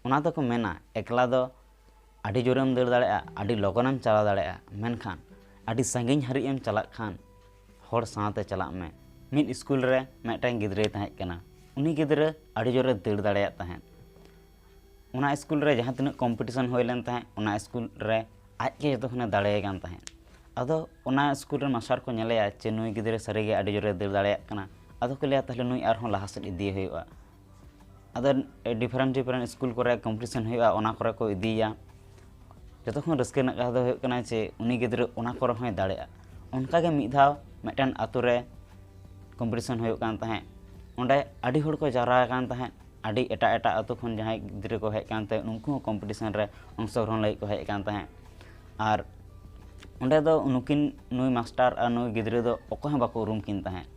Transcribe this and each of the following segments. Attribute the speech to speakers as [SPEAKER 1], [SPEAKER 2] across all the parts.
[SPEAKER 1] ᱚᱱᱟ ᱫᱚᱠᱚ ᱢᱮᱱᱟ ᱮᱠᱞᱟ ᱫᱚ ᱟᱹᱰᱤ ᱡᱳᱨᱮᱢ ᱫᱟᱹᱲ ᱫᱟᱲᱮᱭᱟᱜᱼᱟ, ᱟᱹᱰᱤ ᱞᱚᱜᱚᱱᱮᱢ ᱪᱟᱞᱟᱣ ᱫᱟᱲᱮᱭᱟᱜᱼᱟ, ᱢᱮᱱᱠᱷᱟन ᱟᱹᱰᱤ ᱥᱟᱺᱜᱤᱧ ᱦᱟᱹᱨᱤᱡ ᱮᱢ ᱪᱟᱞᱟᱜ ᱠᱷᱟᱱ ᱦᱚᱲ ᱥᱟᱶᱛᱮ ᱪᱟᱞᱟᱜ ᱢᱮ। ᱢᱤᱫ ᱤᱥᱠᱩᱞ ᱨᱮ ᱢᱤᱫᱴᱟᱝ ᱜᱤᱫᱽᱨᱟᱹᱭ ᱛᱟᱦᱮᱸ ᱠᱟᱱᱟ। ᱩᱱᱤ ᱜᱤᱫᱽᱨᱟᱹ ᱟᱹᱰᱤ ᱡᱳᱨᱮ ᱫᱟᱹᱲ ᱫᱟᱲᱮᱭᱟᱜ ᱛᱟᱦᱮᱸᱫ। ᱚᱱᱟ ᱤᱥᱠᱩᱞ ᱨᱮ ᱡᱟᱦᱟᱸ ᱛᱤᱱᱟᱹᱜ ᱠᱚᱢᱯᱤᱴᱤᱥᱚᱱ ᱦᱩᱭ ᱞᱮᱱ ᱛᱟᱦᱮᱸᱫ ᱚᱱᱟ ᱤᱥᱠᱩᱞ ᱨᱮ ᱟᱡᱜᱮ ᱡᱚᱛᱚ ᱠᱷᱚᱱᱮ ᱫᱟᱲᱮᱭ ᱠᱟᱱ ᱛᱟᱦᱮᱸᱫ। ᱟᱫᱚ ᱚᱱᱟ ᱤᱥᱠᱩᱞ ᱨᱮᱱ ᱢᱟᱥᱴᱟᱨ ᱠᱚ ᱧᱮᱞᱮᱭᱟ ᱡᱮ ᱱᱩᱭ ᱜᱤᱫᱽᱨᱟᱹ ᱥᱟᱹᱨᱤᱜᱮ ᱟᱹᱰᱤ ᱡᱳᱨᱮ ᱫᱟᱹᱲ ᱫᱟᱲᱮᱭᱟᱜ ᱠᱟᱱᱟ। ᱟᱫᱚ ᱠᱚ ᱞᱟᱹᱭᱟ ᱛᱟᱦᱚᱞᱮ ᱱᱩᱭ ᱟᱨᱦᱚᱸ ᱞᱟᱦᱟ ᱥᱮᱫ ᱤᱫᱤᱭᱮ ᱦᱩᱭᱩᱜᱼᱟ। ᱟᱫᱚ ᱰᱤᱯᱷᱟᱨᱮᱱᱴ ᱤᱥᱠᱩᱞ ᱠᱚᱨᱮ ᱠᱚᱢᱯᱤᱴᱤᱥᱚᱱ ᱦᱩᱭᱩᱜᱼᱟ, ᱚᱱᱟ ᱠᱚᱨᱮ ᱠᱚ ᱤᱫᱤᱭᱮᱭᱟ। ᱡᱚᱛᱚ ᱠᱷᱚᱱ ᱨᱟᱹᱥᱠᱟᱹ ᱨᱮᱱᱟᱜ ᱠᱟᱛᱷᱟ ᱫᱚ ᱦᱩᱭᱩᱜ ᱠᱟᱱᱟ ᱡᱮ ᱩᱱᱤ ᱜᱤᱫᱽᱨᱟᱹ ᱚᱱᱟ ᱠᱚᱨᱮ ᱦᱚᱸᱭ ᱫᱟᱲᱮᱜᱼᱟ। ᱚᱱᱠᱟᱜᱮ ᱢᱤᱫ ᱫᱷᱟᱣ ᱢᱤᱫᱴᱟᱱ ᱟᱛᱳ ᱨᱮ ᱠᱚᱢᱯᱤᱴᱤᱥᱚᱱ ᱦᱩᱭᱩᱜ ᱠᱟᱱ ᱛᱟᱦᱮᱸᱫ। ᱚᱸᱰᱮ ᱟᱹᱰᱤ ᱦᱚᱲ ᱠᱚ ᱡᱟᱣᱨᱟ ᱟᱠᱟᱱ ᱛᱟᱦᱮᱸᱫ, ᱟᱹᱰᱤ ᱮᱴᱟᱜ ᱟᱛᱳ ᱠᱷᱚᱱ ᱡᱟᱦᱟᱸᱭ ᱜᱤᱫᱽᱨᱟᱹ ᱠᱚ ᱦᱮᱡ ᱠᱟᱱ ᱛᱟᱦᱮᱸᱫ ᱩᱱᱠᱩ ᱦᱚᱸ ᱠᱚᱢᱯᱤᱴᱤᱥᱚᱱ ᱨᱮ ᱚᱝᱥᱚᱜᱨᱚᱦᱚᱱ ᱞᱟᱹᱜᱤᱫ ᱠᱚ ᱦᱮᱡ ᱠᱟᱱ ᱛᱟᱦᱮᱸᱫ। ᱟᱨ ᱚᱸᱰᱮ ᱫᱚ ᱱᱩᱭ ᱢᱟᱥᱴᱟᱨ ᱟᱨ ᱱᱩᱭ ᱜᱤᱫᱽᱨᱟᱹ ᱫᱚ ᱚᱠᱚᱭ ᱦᱚᱸ ᱵᱟᱠᱚ ᱩᱨᱩᱢ ᱠᱤᱱ ᱛᱟᱦᱮᱸᱫ।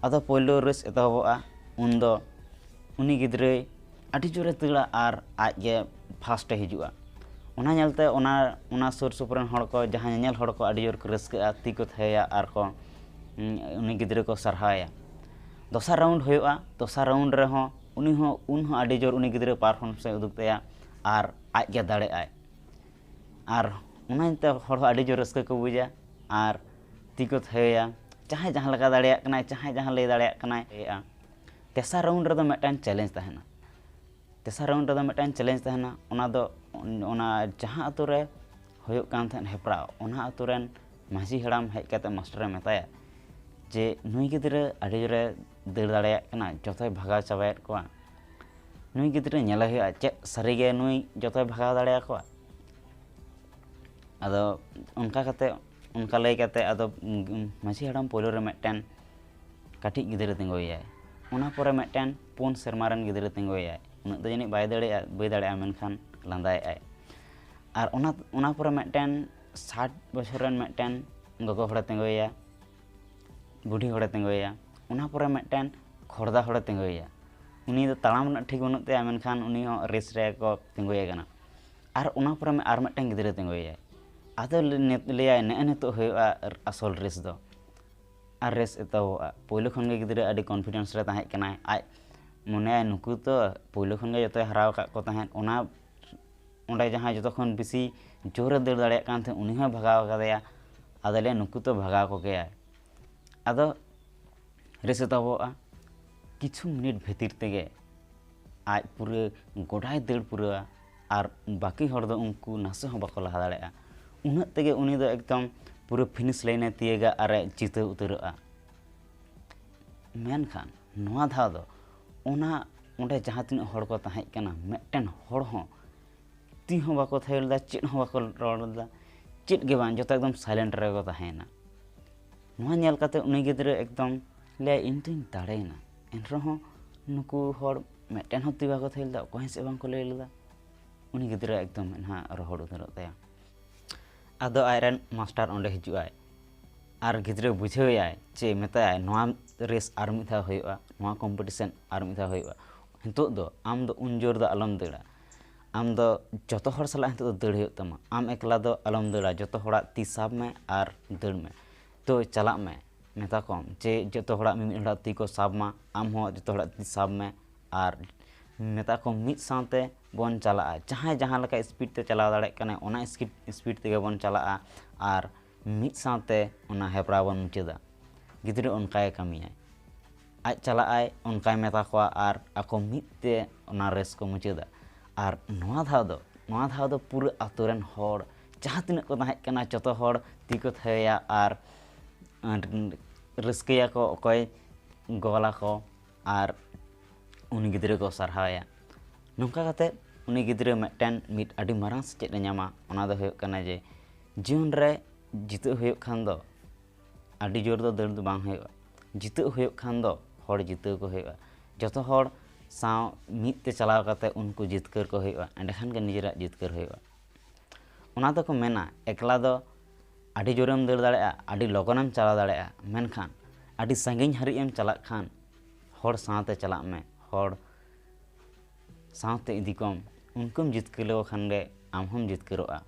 [SPEAKER 1] ᱟᱫᱚ ᱯᱳᱭᱞᱳ ᱨᱮᱥ ᱮᱛᱚᱦᱚᱵᱚᱜᱼᱟ, ᱩᱱᱫᱚ ᱩᱱᱤ ᱜᱤᱫᱽᱨᱟᱹᱭ ᱟᱹᱰᱤ ᱡᱳᱨᱮ ᱫᱟᱹᱲᱟ ᱟᱨ ᱟᱡᱜᱮ ᱯᱷᱟᱥᱴᱮ ᱦᱤᱡᱩᱜᱼᱟ। ᱚᱱᱟ ᱧᱮᱞᱛᱮ ᱚᱱᱟ ᱥᱩᱨ ᱥᱩᱯᱩᱨ ᱨᱮᱱ ᱦᱚᱲ ᱠᱚ ᱡᱟᱦᱟᱸ ᱧᱮᱧᱮᱞ ᱦᱚᱲ ᱠᱚ ᱟᱹᱰᱤ ᱡᱳᱨ ᱠᱚ ᱨᱟᱹᱥᱠᱟᱹᱜᱼᱟ, ᱛᱤ ᱠᱚ ᱛᱷᱟᱭᱳᱭᱟ ᱟᱨ ᱠᱚ ᱩᱱᱤ ᱜᱤᱫᱽᱨᱟᱹ ᱠᱚ ᱥᱟᱨᱦᱟᱣᱮᱭᱟ। ᱫᱚᱥᱟᱨ ᱨᱟᱣᱩᱱᱰ ᱦᱩᱭᱩᱜᱼᱟ, ᱫᱚᱥᱟᱨ ᱨᱟᱣᱩᱱᱰ ᱨᱮᱦᱚᱸ ᱩᱱᱦᱚᱸ ᱟᱹᱰᱤ ᱡᱳᱨ ᱩᱱᱤ ᱜᱤᱫᱽᱨᱟᱹ ᱯᱟᱨᱯᱷᱚᱨᱢᱮᱱᱥ ᱮ ᱩᱫᱩᱜ ᱛᱟᱭᱟ ᱟᱨ ᱟᱡᱜᱮ ᱫᱟᱲᱮᱜᱼᱟᱭ। ᱟᱨ ᱚᱱᱟᱛᱮ ᱦᱚᱲ ᱦᱚᱸ ᱟᱹᱰᱤ ᱡᱳᱨ ᱨᱟᱹᱥᱠᱟᱹ ᱠᱚ ᱵᱩᱡᱟ ᱟᱨ ᱛᱤ ᱠᱚ ᱛᱷᱟᱭᱳᱭᱟ, ᱡᱟᱦᱟᱸᱭ ᱡᱟᱦᱟᱸ ᱞᱮᱠᱟ ᱫᱟᱲᱮᱭᱟᱜ ᱠᱟᱱᱟᱭ, ᱡᱟᱦᱟᱸᱭ ᱡᱟᱦᱟᱸ ᱞᱟᱹᱭ ᱫᱟᱲᱮᱭᱟᱜ ᱠᱟᱱᱟᱭ ᱞᱟᱹᱭᱮᱜᱼᱟ। ᱛᱮᱥᱟᱨ ᱨᱟᱣᱩᱱᱰ ᱨᱮᱫᱚ ᱢᱤᱫᱴᱟᱝ ᱪᱮᱞᱮᱧᱡᱽ ᱛᱟᱦᱮᱱᱟ। ᱚᱱᱟ ᱫᱚ ᱚᱱᱟ ᱡᱟᱦᱟᱸ ᱟᱛᱳ ᱨᱮ ᱦᱩᱭᱩᱜ ᱠᱟᱱ ᱛᱟᱦᱮᱸᱫ ᱦᱮᱯᱨᱟᱣ, ᱚᱱᱟ ᱟᱛᱳ ᱨᱮᱱ ᱢᱟᱺᱡᱷᱤ ᱦᱟᱲᱟᱢ ᱦᱮᱡ ᱠᱟᱛᱮᱫ ᱢᱟᱥᱴᱟᱨᱮ ᱢᱮᱛᱟᱭᱟ ᱡᱮ ᱱᱩᱭ ᱜᱤᱫᱽᱨᱟᱹ ᱟᱹᱰᱤ ᱡᱳᱨᱮ ᱫᱟᱹᱲ ᱫᱟᱲᱮᱭᱟᱜ ᱠᱟᱱᱟ, ᱡᱚᱛᱚᱭ ᱵᱷᱟᱜᱟᱣ ᱪᱟᱵᱟᱭᱮᱫ ᱠᱚᱣᱟ। ᱱᱩᱭ ᱜᱤᱫᱽᱨᱟᱹ ᱧᱮᱞᱮ ᱦᱩᱭᱩᱜᱼᱟ ᱪᱮᱫ ᱥᱟᱹᱨᱤᱜᱮ ᱱᱩᱭ ᱡᱚᱛᱚᱭ ᱵᱷᱟᱜᱟᱣ ᱫᱟᱲᱮᱭᱟᱠᱚᱣᱟ। ᱟᱫᱚ ᱚᱱᱠᱟ ᱞᱟᱹᱭ ᱠᱟᱛᱮᱫ ᱟᱫᱚ ᱢᱟᱺᱡᱷᱤ ᱦᱟᱲᱟᱢ ᱯᱳᱭᱞᱳ ᱨᱮ ᱢᱤᱫᱴᱮᱱ ᱠᱟᱹᱴᱤᱡ ᱜᱤᱫᱽᱨᱟᱹ ᱛᱤᱸᱜᱩᱭᱮᱭᱟᱭ, ᱚᱱᱟ ᱯᱚᱨᱮ ᱢᱤᱫᱴᱮᱱ 4 ᱥᱮᱨᱢᱟ ᱨᱮᱱ ᱜᱤᱫᱽᱨᱟᱹ ᱛᱤᱸᱜᱩᱭᱮᱭᱟᱭ। ᱩᱱᱟᱹᱜ ᱫᱚ ᱡᱟᱹᱱᱤᱡ ᱵᱟᱭ ᱫᱟᱲᱮᱭᱟᱜᱼᱟ ᱢᱮᱱᱠᱷᱟन ᱞᱟᱸᱫᱟᱭᱮᱫᱼᱟᱭ। ᱟᱨ ᱚᱱᱟ ᱯᱚᱨᱮ ᱢᱤᱫᱴᱮᱱ 60 ᱵᱚᱪᱷᱚᱨ ᱨᱮᱱ ᱢᱤᱫᱴᱮᱱ ᱜᱚᱜᱚ ᱦᱚᱲᱮ ᱛᱤᱸᱜᱩᱭᱮᱭᱟ, ᱵᱩᱰᱷᱤ ᱦᱚᱲᱮ ᱛᱤᱸᱜᱩᱭᱮᱭᱟ। ᱚᱱᱟ ᱯᱚᱨᱮ ᱢᱤᱫᱴᱮᱱ ᱠᱷᱚᱲᱫᱟ ᱦᱚᱲᱮ ᱛᱤᱸᱜᱩᱭᱮᱭᱟ। ᱩᱱᱤ ᱫᱚ ᱛᱟᱲᱟᱢ ᱨᱮᱱᱟᱜ ᱴᱷᱤᱠ ᱵᱟᱹᱱᱩᱜ ᱛᱟᱭᱟ, ᱢᱮᱱᱠᱷᱟᱱ ᱩᱱᱤ ᱦᱚᱸ ᱨᱮᱥ ᱨᱮᱠᱚ ᱛᱤᱸᱜᱩᱭᱮ ᱠᱟᱱᱟ। ᱟᱨ ᱚᱱᱟ ᱯᱚᱨᱮ ᱟᱨ ᱢᱤᱫᱴᱮᱱ ᱜᱤᱫᱽᱨᱟᱹ ᱛᱤᱸᱜᱩᱭᱮᱭᱟᱭ। ᱟᱫᱚ ᱞᱟᱹᱭᱟᱭ ᱱᱮᱜᱼᱮ ᱱᱤᱛᱳᱜ ᱦᱩᱭᱩᱜᱼᱟ ᱟᱥᱚᱞ ᱨᱮᱥ ᱫᱚ। ᱟᱨ ᱨᱮᱥ ᱮᱛᱚᱦᱚᱵᱚᱜᱼᱟ। ᱯᱳᱭᱞᱳ ᱠᱷᱚᱱᱜᱮ ᱜᱤᱫᱽᱨᱟᱹ ᱟᱹᱰᱤ ᱠᱚᱱᱯᱷᱤᱰᱮᱱᱥ ᱨᱮ ᱛᱟᱦᱮᱸ ᱠᱟᱱᱟᱭ। ᱟᱡ ᱢᱚᱱᱮᱭᱟᱭ ᱱᱩᱠᱩ ᱛᱚ ᱯᱳᱭᱞᱳ ᱠᱷᱚᱱᱜᱮ ᱡᱚᱛᱚᱭ ᱦᱟᱨᱟᱣ ᱟᱠᱟᱫ ᱠᱚ ᱛᱟᱦᱮᱸᱫ। ᱚᱸᱰᱮ ᱡᱟᱦᱟᱸᱭ ᱡᱚᱛᱚ ᱠᱷᱚᱱ ᱵᱮᱥᱤ ᱡᱳᱨᱮ ᱫᱟᱹᱲ ᱫᱟᱲᱮᱭᱟᱜ ᱠᱟᱱ ᱛᱟᱦᱮᱸᱫ ᱩᱱᱤ ᱦᱚᱸᱭ ᱵᱷᱟᱜᱟᱣ ᱠᱟᱫᱮᱭᱟ। ᱟᱫᱚᱭ ᱞᱟᱹᱭᱟ ᱱᱩᱠᱩ ᱛᱚ ᱵᱷᱟᱜᱟᱣ ᱠᱚᱜᱮᱭᱟᱭ। ᱟᱫᱚ ᱨᱮᱥ ᱮᱛᱚᱦᱚᱵᱚᱜᱼᱟ। ᱠᱤᱪᱷᱩ ᱢᱤᱱᱤᱴ ᱵᱷᱤᱛᱤᱨ ᱛᱮᱜᱮ ᱟᱡ ᱯᱩᱨᱟᱹ ᱜᱚᱰᱟᱭ ᱫᱟᱹᱲ ᱯᱩᱨᱟᱹᱣᱟ ᱟᱨ ᱵᱟᱹᱠᱤ ᱦᱚᱲ ᱫᱚ ᱩᱱᱠᱩ ᱱᱟᱥᱮ ᱦᱚᱸ ᱵᱟᱠᱚ ᱞᱟᱦᱟ ᱫᱟᱲᱮᱭᱟᱜᱼᱟ। ᱩᱱᱟᱹᱜ ᱛᱮᱜᱮ ᱩᱱᱤ ᱫᱚ ᱮᱠᱫᱚᱢ ᱯᱩᱨᱟᱹ ᱯᱷᱤᱱᱤᱥ ᱞᱟᱭᱤᱱᱮ ᱛᱤᱭᱟᱹᱜᱟ ᱟᱨᱮ ᱡᱤᱛᱟᱹᱣ ᱩᱛᱟᱹᱨᱚᱜᱼᱟ। ᱢᱮᱱᱠᱷᱟᱱ ᱱᱚᱣᱟ ᱫᱷᱟᱣ ᱫᱚ ᱚᱸᱰᱮ ᱡᱟᱦᱟᱸ ᱛᱤᱱᱟᱹᱜ ᱦᱚᱲ ᱠᱚ ᱛᱟᱦᱮᱸ ᱠᱟᱱᱟ, ᱢᱤᱫᱴᱮᱱ ᱦᱚᱲ ᱦᱚᱸ ᱛᱤ ᱦᱚᱸ ᱵᱟᱠᱚ ᱛᱷᱟᱭᱳ ᱞᱮᱫᱟ, ᱪᱮᱫ ᱦᱚᱸ ᱵᱟᱠᱚ ᱨᱚᱲ ᱞᱮᱫᱟ, ᱪᱮᱫ ᱜᱮ ᱵᱟᱝ, ᱡᱚᱛᱚ ᱮᱠᱫᱚᱢ ᱥᱟᱭᱞᱮᱱᱴ ᱨᱮᱠᱚ ᱛᱟᱦᱮᱸᱭᱮᱱᱟ। ᱱᱚᱣᱟ ᱧᱮᱞ ᱠᱟᱛᱮᱫ उन्हीं गिद्रे एकदम ले इन तो दाड़ेना एनरहों नुकु हर मिट्टन हत्ती बाको थैलदा कोई से बांको ले लेदा उन्हीं गिद्रे एकदम ना रोहड़ उतरत तया आदो आयरन मास्टर ओंडे हिजुआय आर गिद्रे बुझावयाय जे मेताय नोआ रेस आर मिधा होयुआ नोआ कम्पिटिशन आर मिधा होयुआ हिंतो दो आम दो उन जोर दो अलम देड़ा आम दो जतो हर सला हिंतो दो दड़ हुयुग तमा आम एकला दो अलम देड़ा जतो हड़ा ती साब में आर दड़ में तो चलाग में मेता कम जे जतो हड़ा मिमिद हड़ा ती को साब मा आम हो जतो हड़ा ती साब में आर मेता को मिद साथे बन चला जहाँ जहाँ लका स्पीड ते चलाव दाड़े कने ओना स्पीड ते बन चला आर मिद साथे ओना हेपरा बन मुचादा गिद्रे उनकाय कमियाय आज चला आय उनकाय मेता को आर ako मिद ते ओना रेस को मुचादा आर नोआ धाव दो पूरा आतोरेन हर जहाँ तिनाक को ताहें कना जतो हर ती को थाया आर रस्कया को अकय गला को आर उनी गिद्रे को सारहाया नोंका काते उनी गिद्रे मिदटेन मिद आडी मारांग सेचेद ᱧᱟᱢᱟ ओना दो हुयुग कना जे जीवन रे जितु हुयुग खान दो आडी जोर दो दड़ दो बांग हुयुगा जितु हुयुग खान दो हर जितु को हुयुगा जतो हर साव मिद ते चलाव काते उनको जितकर को हुयुगा एंडेखान गे निजेरा जितकर हुयुगा ओना दो को मेना एकला दो आडी जोरेम दड़ दाड़ेया आडी लगनेम चलाव दाड़ेया मेनखान आडी सांगिन हारिज एम चलाग खान हर साथे चलाग में हर साथे इदी कम उनकुम जितकलो खान गे आम हम जितकरोआ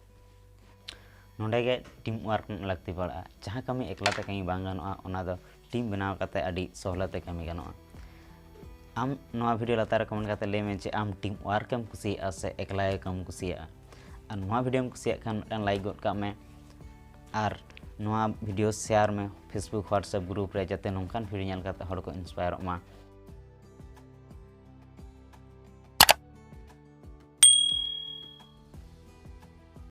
[SPEAKER 1] नोंडे गे टीम वर्क लगती पड़ा जहाँ कमी एकलाते कमी बांग गानोआ ओना दो टीम बनाव काते आडी सहलाते कमी गानोआ आम नवा वीडियो लातार कमेंट करते लay में आम टीम वर्क एम कुसिया से एकला कम कुसिया और नवा वीडियो कुसिया खान मिटन लाइक गोद का में और नवा वीडियो शेयर में फेसबुक व्हाट्सएप ग्रुप रे जाते नोंकान वीडियो नेल काते हड़ को इंस्पायर मा